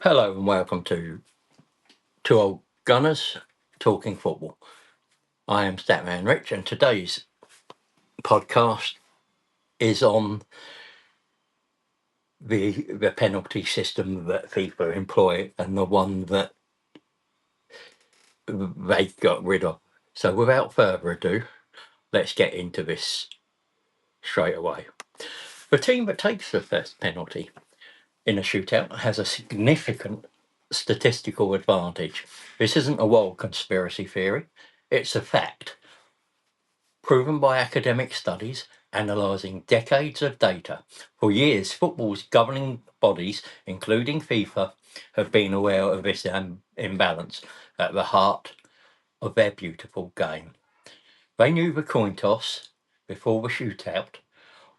Hello and welcome to Two Old Gunners Talking Football. I am Statman Rich, and today's podcast is on the penalty system that FIFA employ and the one that they got rid of. So without further ado, let's get into this straight away. The team that takes the first penalty in a shootout has a significant statistical advantage. This isn't a wild conspiracy theory, it's a fact proven by academic studies analysing decades of data. For years, football's governing bodies, including FIFA, have been aware of this imbalance at the heart of their beautiful game. They knew the coin toss before the shootout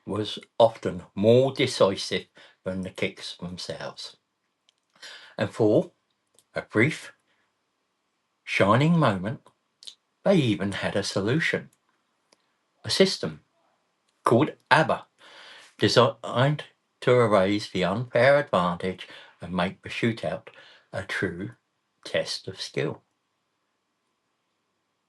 was often more decisive than the kicks themselves. And for a brief, shining moment, they even had a solution, a system called ABBA, designed to erase the unfair advantage and make the shootout a true test of skill.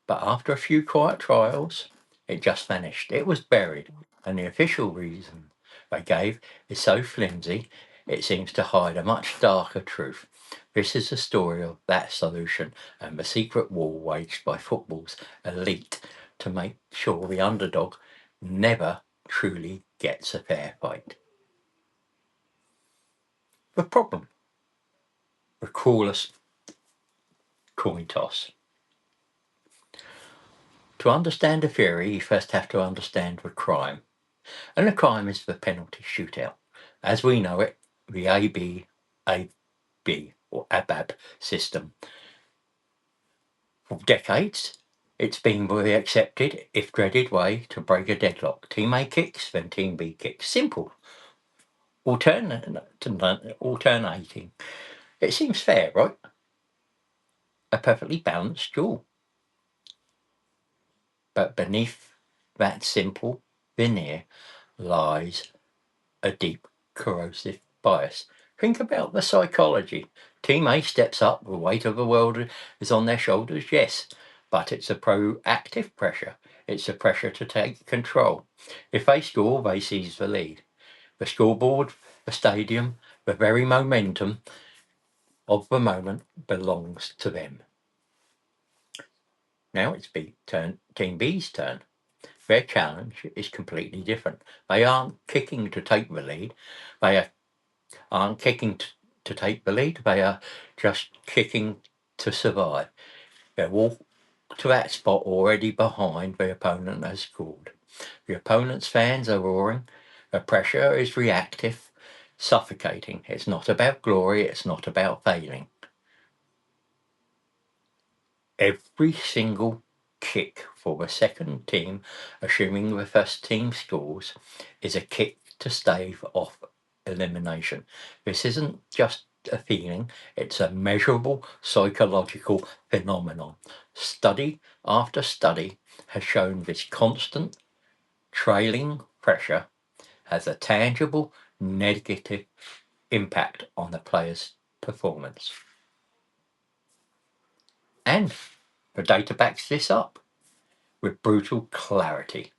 But after a few quiet trials, it just vanished. It was buried, and the official reason they gave is so flimsy it seems to hide a much darker truth. This is the story of that solution and the secret war waged by football's elite to make sure the underdog never truly gets a fair fight. The problem, the cruelest coin toss. To understand the theory, you first have to understand the crime. And the crime is the penalty shootout. As we know it, the ABAB or ABAB system. For decades, it's been the accepted, if dreaded, way to break a deadlock. Team A kicks, then Team B kicks. Simple. Alternating. It seems fair, right? A perfectly balanced duel. But beneath that simple veneer lies a deep corrosive bias. Think about the psychology. Team A steps up, the weight of the world is on their shoulders, yes, but it's a proactive pressure. It's a pressure to take control. If they score, they seize the lead. The scoreboard, the stadium, the very momentum of the moment belongs to them. Now it's Team B's turn. Their challenge is completely different. They aren't kicking to take the lead. They aren't kicking to take the lead. They are just kicking to survive. They walk to that spot already behind the opponent has scored. The opponent's fans are roaring. The pressure is reactive, suffocating. It's not about glory. It's not about failing. Every single kick for the second team, assuming the first team scores, is a kick to stave off elimination. This isn't just a feeling, it's a measurable psychological phenomenon. Study after study has shown this constant trailing pressure has a tangible negative impact on the player's performance. And the data backs this up with brutal clarity.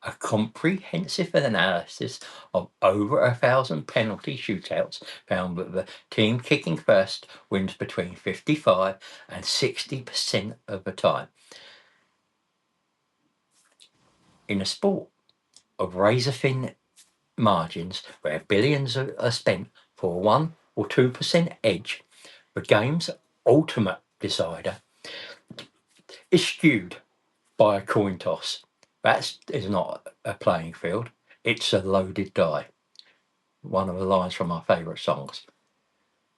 A comprehensive analysis of over 1,000 penalty shootouts found that the team kicking first wins between 55 and 60% of the time. In a sport of razor-thin margins where billions are spent for a 1 or 2% edge, the game's ultimate decider is skewed by a coin toss. That is not a playing field, it's a loaded die. One of the lines from my favourite songs.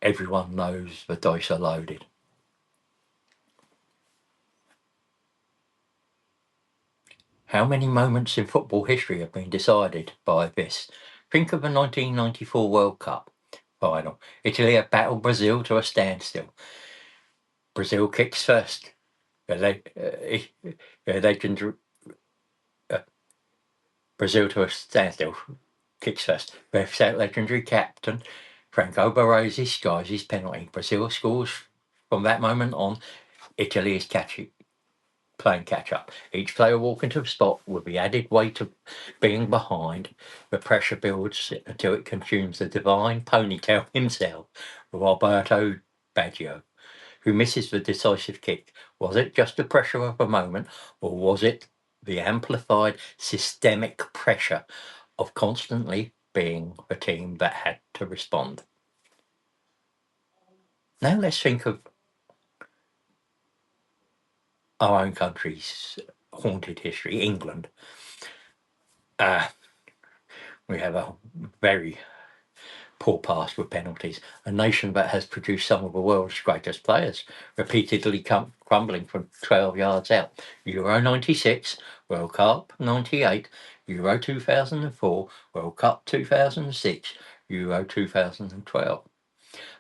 Everyone knows the dice are loaded. How many moments in football history have been decided by this? Think of the 1994 World Cup final. Italy have battled Brazil to a standstill. Brazil kicks first. The legendary Brazil to a standstill kicks first. Their legendary captain Franco Baresi skies his penalty. Brazil scores from that moment on. Italy is playing catch up. Each player walking to a spot with the added weight of being behind. The pressure builds until it consumes the divine ponytail himself, Roberto Baggio, who misses the decisive kick. Was it just the pressure of a moment, or was it the amplified systemic pressure of constantly being the team that had to respond? Now let's think of our own country's haunted history, England. Uh, we have a very poor past with penalties, a nation that has produced some of the world's greatest players, repeatedly crumbling from 12 yards out. Euro 96, World Cup 98, Euro 2004, World Cup 2006, Euro 2012.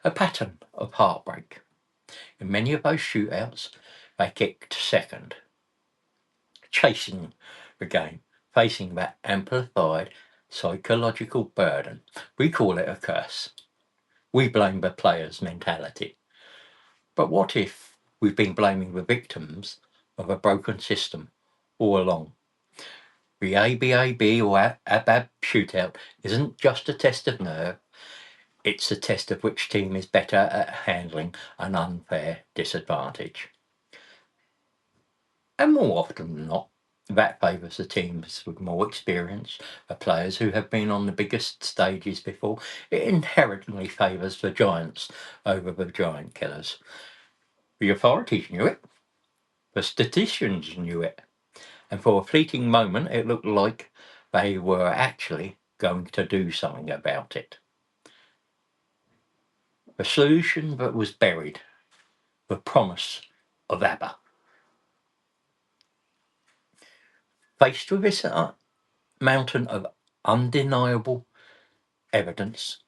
A pattern of heartbreak. In many of those shootouts, they kicked second, chasing the game, facing that amplified psychological burden. We call it a curse. We blame the players' mentality. But what if we've been blaming the victims of a broken system all along? The ABAB or ABAB shootout isn't just a test of nerve, it's a test of which team is better at handling an unfair disadvantage. And more often than not, that favours the teams with more experience, the players who have been on the biggest stages before. It inherently favours the giants over the giant killers. The authorities knew it, the statisticians knew it, and for a fleeting moment it looked like they were actually going to do something about it. The solution that was buried, the promise of ABBA. Faced with this mountain of undeniable evidence,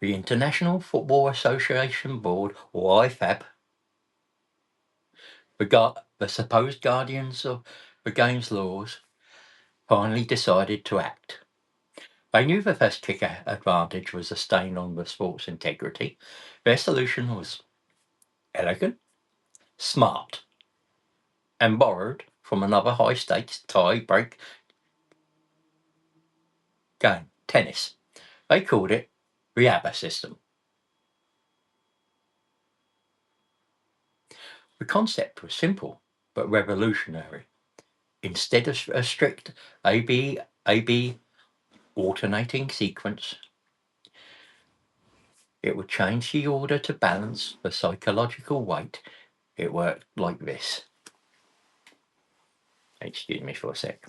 the International Football Association Board, or IFAB, the supposed guardians of the game's laws, finally decided to act. They knew the first kick advantage was a stain on the sport's integrity. Their solution was elegant, smart, and borrowed from another high-stakes tie-break game, tennis. They called it the ABBA system. The concept was simple but revolutionary. Instead of a strict AB alternating sequence, it would change the order to balance the psychological weight. It worked like this. Excuse me for a sec.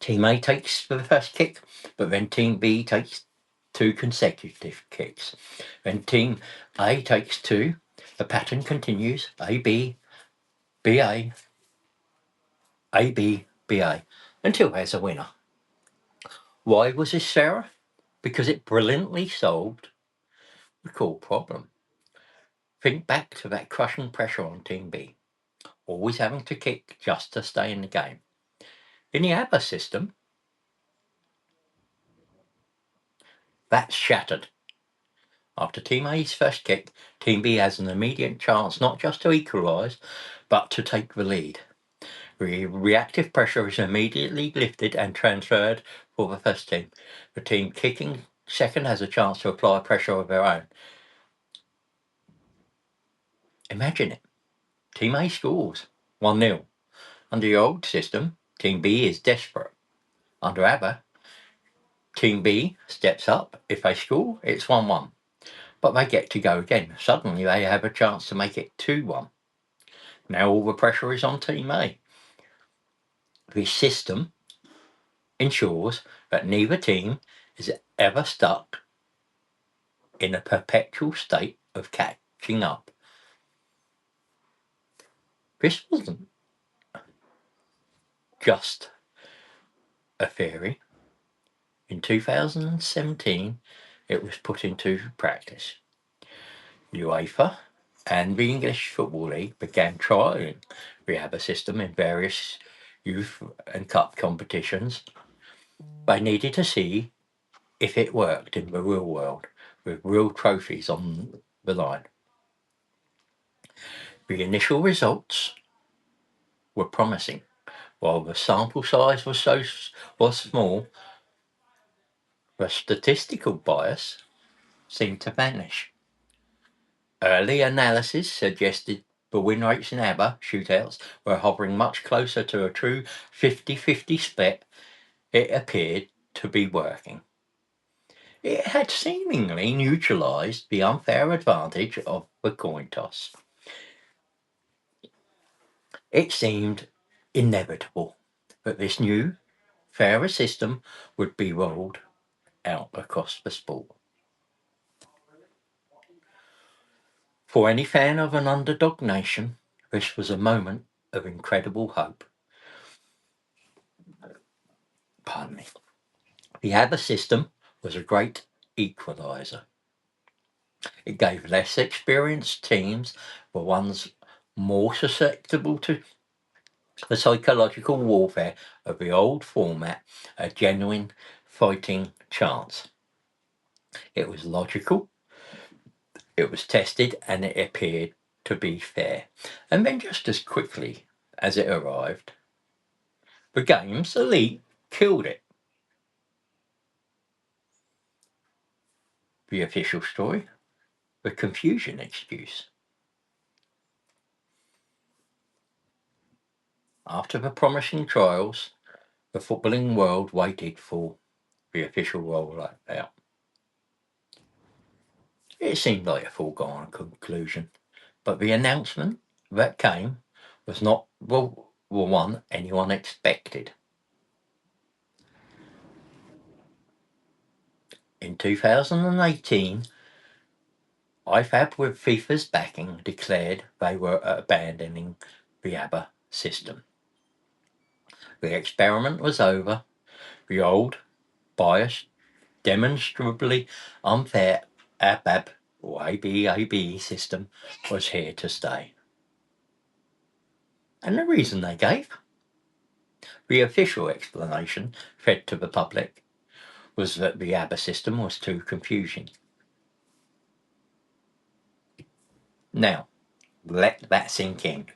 Team A takes the first kick, but then Team B takes 2 consecutive kicks. Then Team A takes 2. The pattern continues. A, B, B, A, B, A, until there's a winner. Why was this fairer? Because it brilliantly solved the core problem. Think back to that crushing pressure on Team B, always having to kick just to stay in the game. In the ABBA system, that's shattered. After Team A's first kick, Team B has an immediate chance not just to equalise, but to take the lead. Reactive pressure is immediately lifted and transferred for the first team. The team kicking second has a chance to apply pressure of their own. Imagine it. Team A scores 1-0. Under the old system, Team B is desperate. Under ABBA, Team B steps up. If they score, it's 1-1. But they get to go again. Suddenly they have a chance to make it 2-1. Now all the pressure is on Team A. This system ensures that neither team is ever stuck in a perpetual state of catching up. This wasn't just a theory. In 2017, it was put into practice. UEFA and the English Football League began trialling the ABBA system in various youth and cup competitions, they needed to see if it worked in the real world, with real trophies on the line. The initial results were promising. While the sample size was small, the statistical bias seemed to vanish. Early analysis suggested the win rates in ABBA shootouts were hovering much closer to a true 50-50 split. It appeared to be working. It had seemingly neutralised the unfair advantage of the coin toss. It seemed inevitable that this new, fairer system would be rolled out across the sport. For any fan of an underdog nation, this was a moment of incredible hope. Pardon me. The ABBA system was a great equaliser. It gave less experienced teams, the ones more susceptible to the psychological warfare of the old format, a genuine fighting chance. It was logical, it was tested, and it appeared to be fair. And then, just as quickly as it arrived, the game's elite killed it. The official story, the confusion excuse. After the promising trials, the footballing world waited for the official rollout. It seemed like a foregone conclusion, but the announcement that came was not the one anyone expected. In 2018, IFAB, with FIFA's backing, declared they were abandoning the ABBA system. The experiment was over. The old, biased, demonstrably unfair ABAB or ABAB system was here to stay. And the reason they gave? The official explanation, fed to the public, was that the ABBA system was too confusing. Now, let that sink in.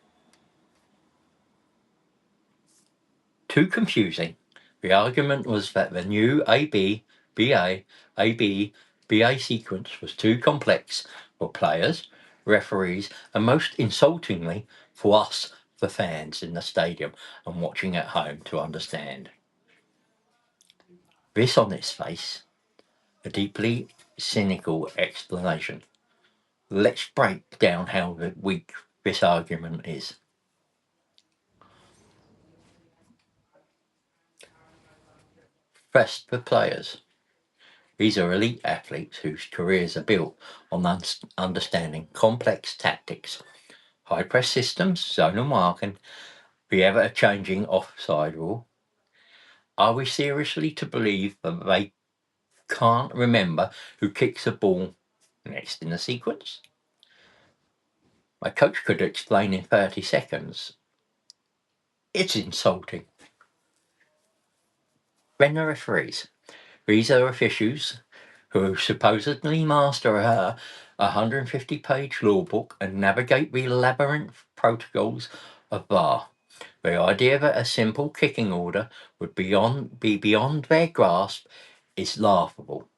Too confusing. The argument was that the new AB, BA, AB, BA sequence was too complex for players, referees, and most insultingly for us, the fans in the stadium and watching at home, to understand. This, on its face, a deeply cynical explanation. Let's break down how weak this argument is. First, the players. These are elite athletes whose careers are built on understanding complex tactics, high press systems, zonal marking, the ever-changing offside rule. Are we seriously to believe that they can't remember who kicks a ball next in the sequence? My coach could explain in 30 seconds. It's insulting. Then the referees. These are officials who supposedly master a 150-page law book and navigate the labyrinth protocols of VAR. The idea that a simple kicking order would be beyond their grasp is laughable.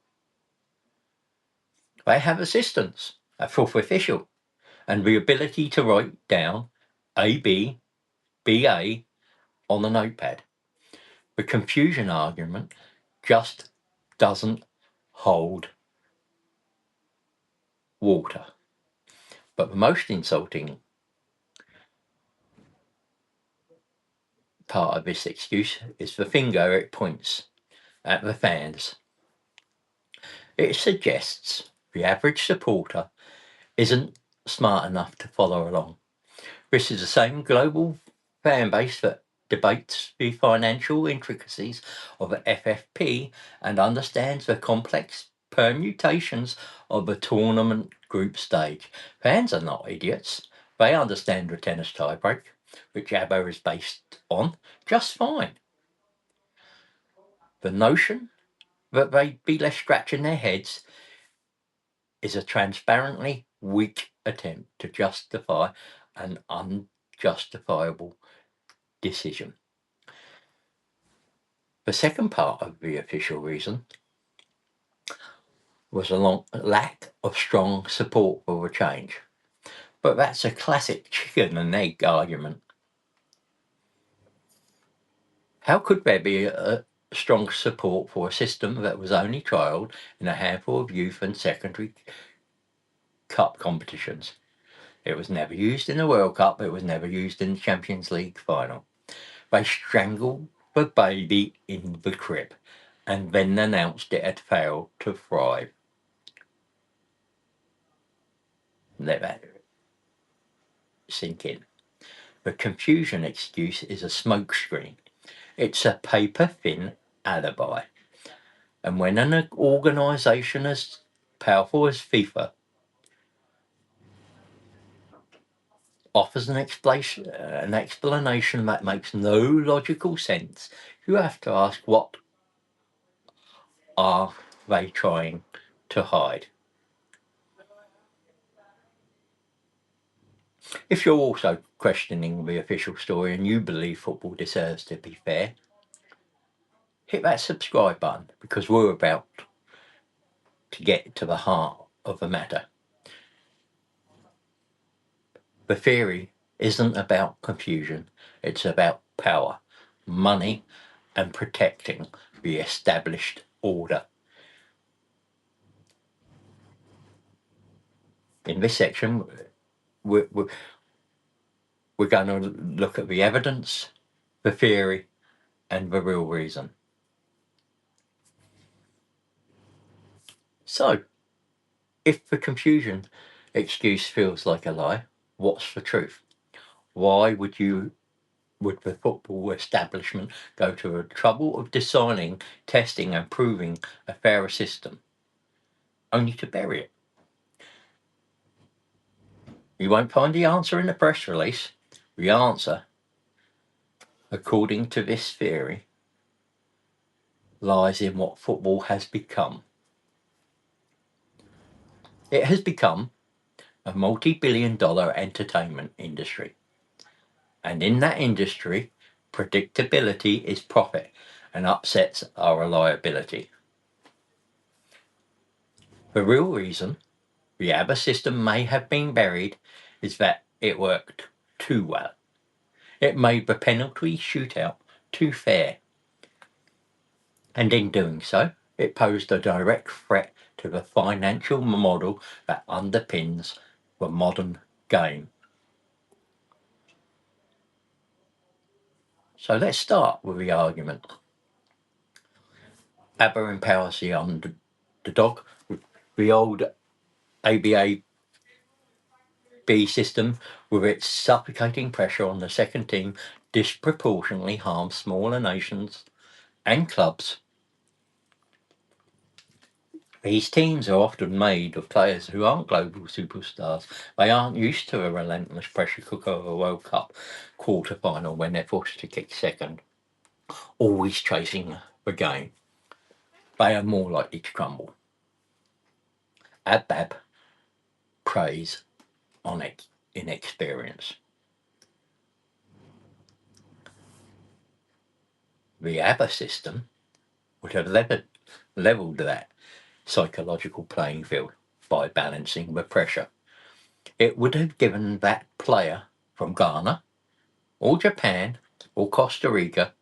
They have assistants, a fourth official, and the ability to write down AB, BA on the notepad. The confusion argument just doesn't hold water. But the most insulting part of this excuse is the finger it points at the fans. It suggests the average supporter isn't smart enough to follow along. This is the same global fan base that debates the financial intricacies of the FFP and understands the complex permutations of the tournament group stage. Fans are not idiots. They understand the tennis tiebreak. which ABBA is based on, just fine. The notion that they'd be left scratching their heads is a transparently weak attempt to justify an unjustifiable decision. The second part of the official reason was a lack of strong support for the change. But that's a classic chicken and egg argument. How could there be a strong support for a system that was only trialled in a handful of youth and secondary cup competitions? It was never used in the World Cup, it was never used in the Champions League final. They strangled the baby in the crib and then announced it had failed to thrive. Let that sink in. The confusion excuse is a smokescreen. It's a paper-thin alibi. And when an organisation as powerful as FIFA offers an explanation that makes no logical sense, you have to ask, what are they trying to hide? If you're also questioning the official story and you believe football deserves to be fair, hit that subscribe button, because we're about to get to the heart of the matter. The theory isn't about confusion, it's about power, money, and protecting the established order. In this section, we're, we're, we're going to look at the evidence, the theory, and the real reason. So, if the confusion excuse feels like a lie, what's the truth? Why would the football establishment go to the trouble of designing, testing, and proving a fairer system, only to bury it? You won't find the answer in the press release. The answer, according to this theory, lies in what football has become. It has become a multi-billion-dollar entertainment industry. And in that industry, predictability is profit and upsets are a liability. The real reason the ABBA system may have been buried is that it worked too well. It made the penalty shootout too fair. And in doing so, it posed a direct threat to the financial model that underpins the modern game. So let's start with the argument. ABBA empowers the underdog. The old ABA B system, with its suffocating pressure on the second team, disproportionately harms smaller nations and clubs. These teams are often made of players who aren't global superstars. They aren't used to a relentless pressure cooker of a World Cup quarter-final when they're forced to kick second, always chasing the game. They are more likely to crumble. ABAB preys on inexperience. The ABBA system would have levelled that psychological playing field by balancing the pressure. It would have given that player from Ghana or Japan or Costa Rica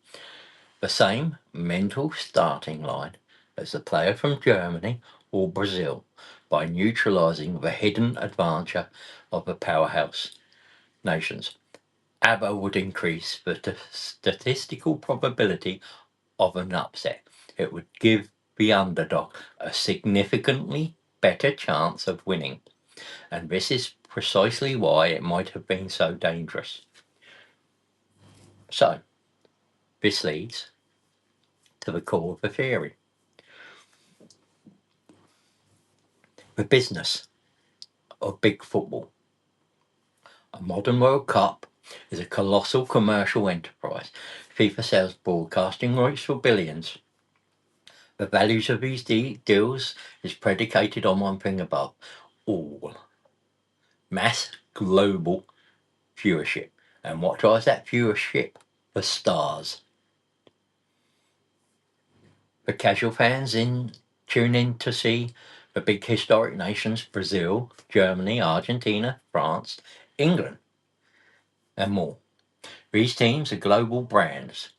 the same mental starting line as the player from Germany or Brazil by neutralising the hidden advantage of the powerhouse nations. ABBA would increase the statistical probability of an upset. It would give the underdog a significantly better chance of winning. And this is precisely why it might have been so dangerous. So, this leads to the core of the theory. The business of big football. A modern World Cup is a colossal commercial enterprise. FIFA sells broadcasting rights for billions. The values of these deals is predicated on one thing above all: mass global viewership. And what drives that viewership? The stars. The casual fans tune in to see the big historic nations: Brazil, Germany, Argentina, France, England, and more. These teams are global brands.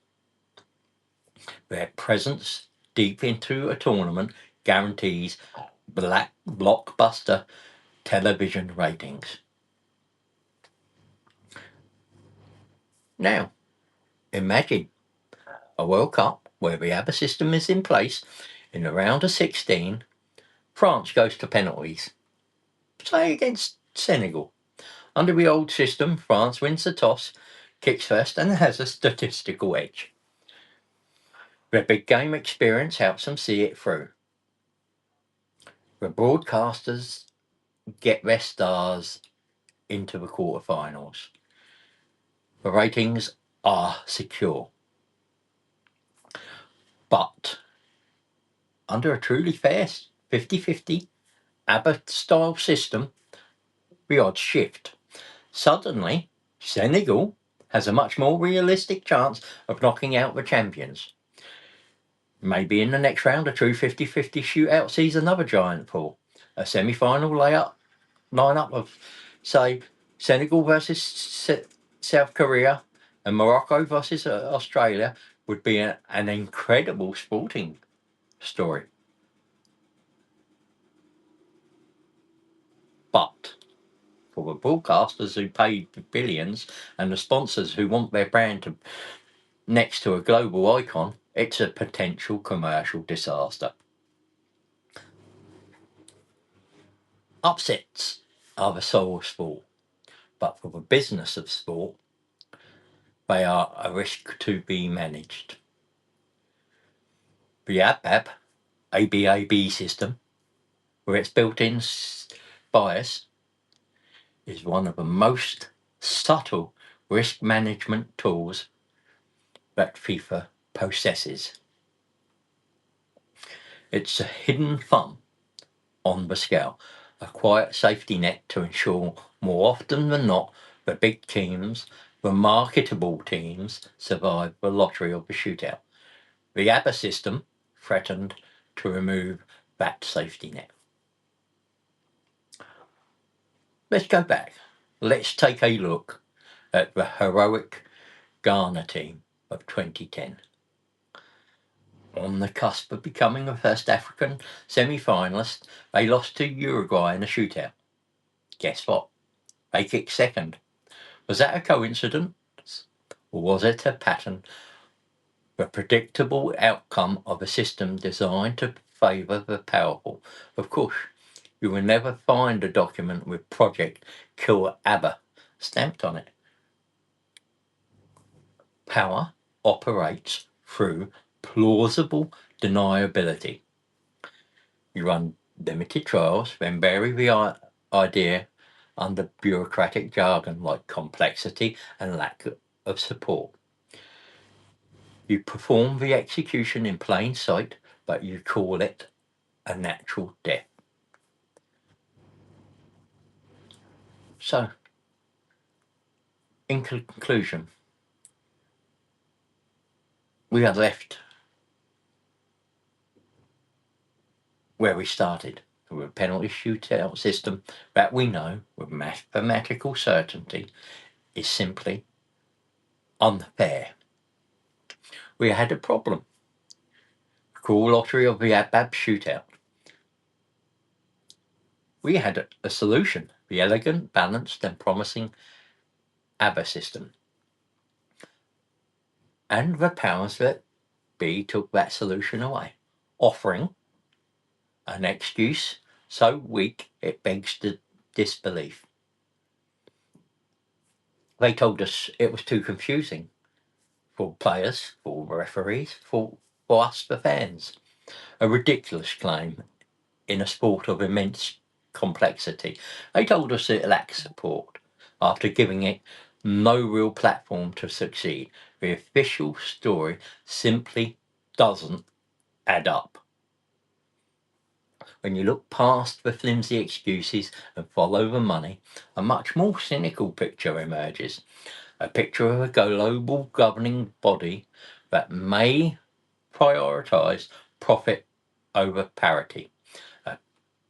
Their presence deep into a tournament guarantees blockbuster television ratings. Now, imagine a World Cup where the ABBA system is in place. In the round of 16, France goes to penalties, say against Senegal. Under the old system, France wins the toss, kicks first, and has a statistical edge. Their big game experience helps them see it through. The broadcasters get their stars into the quarterfinals. The ratings are secure. But under a truly fair 50-50 ABBA-style system, the odds shift. Suddenly, Senegal has a much more realistic chance of knocking out the champions. Maybe in the next round, a true 50-50 shootout sees another giant fall. A semi-final lineup of, say, Senegal versus South Korea and Morocco versus Australia would be an incredible sporting story. But for the broadcasters who pay billions and the sponsors who want their brand next to a global icon, it's a potential commercial disaster. Upsets are the soul of sport, but for the business of sport, they are a risk to be managed. The ABAB system, with its built-in bias, is one of the most subtle risk management tools that FIFA possesses. It's a hidden thumb on the scale, a quiet safety net to ensure more often than not the big teams, the marketable teams, survive the lottery of the shootout. The ABBA system threatened to remove that safety net. Let's go back. Let's take a look at the heroic Ghana team of 2010. On the cusp of becoming the first African semi-finalist, they lost to Uruguay in a shootout. Guess what? They kicked second. Was that a coincidence? Or was it a pattern? The predictable outcome of a system designed to favour the powerful. Of course, you will never find a document with Project Kill ABBA stamped on it. Power operates through plausible deniability. You run limited trials, then bury the idea under bureaucratic jargon like complexity and lack of support. You perform the execution in plain sight, but you call it a natural death. So, in conclusion, we are left where we started, with a penalty shootout system that we know with mathematical certainty is simply unfair. We had a problem. Cruel lottery of the ABAB shootout. We had a solution, the elegant, balanced and promising ABBA system. And the powers that be took that solution away, offering an excuse so weak it begs disbelief. They told us it was too confusing for players, for referees, for us, the fans. A ridiculous claim in a sport of immense complexity. They told us it lacked support after giving it no real platform to succeed. The official story simply doesn't add up. When you look past the flimsy excuses and follow the money, a much more cynical picture emerges. A picture of a global governing body that may prioritise profit over parity. A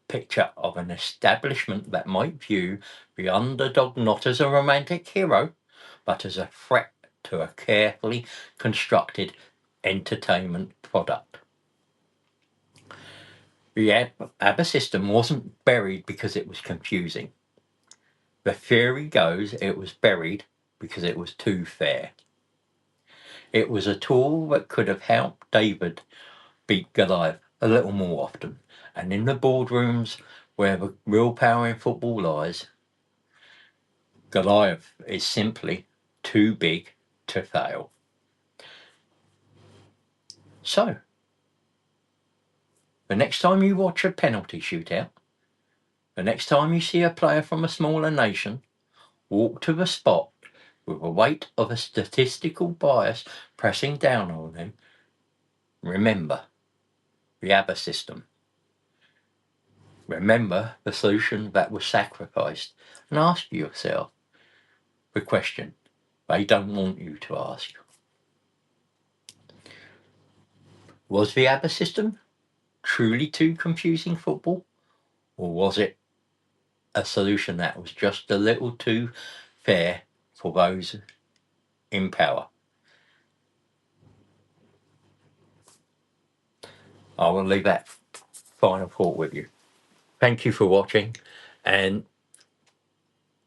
picture of an establishment that might view the underdog not as a romantic hero, but as a threat to a carefully constructed entertainment product. The ABBA system wasn't buried because it was confusing. The theory goes it was buried because it was too fair. It was a tool that could have helped David beat Goliath a little more often. And in the boardrooms where the real power in football lies, Goliath is simply too big to fail. So, the next time you watch a penalty shootout, the next time you see a player from a smaller nation walk to the spot with the weight of a statistical bias pressing down on him, remember the ABBA system. Remember the solution that was sacrificed, and ask yourself the question they don't want you to ask. Was the ABBA system truly too confusing football? Or was it a solution that was just a little too fair for those in power? I will leave that final thought with you. Thank you for watching, and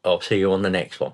I'll see you on the next one.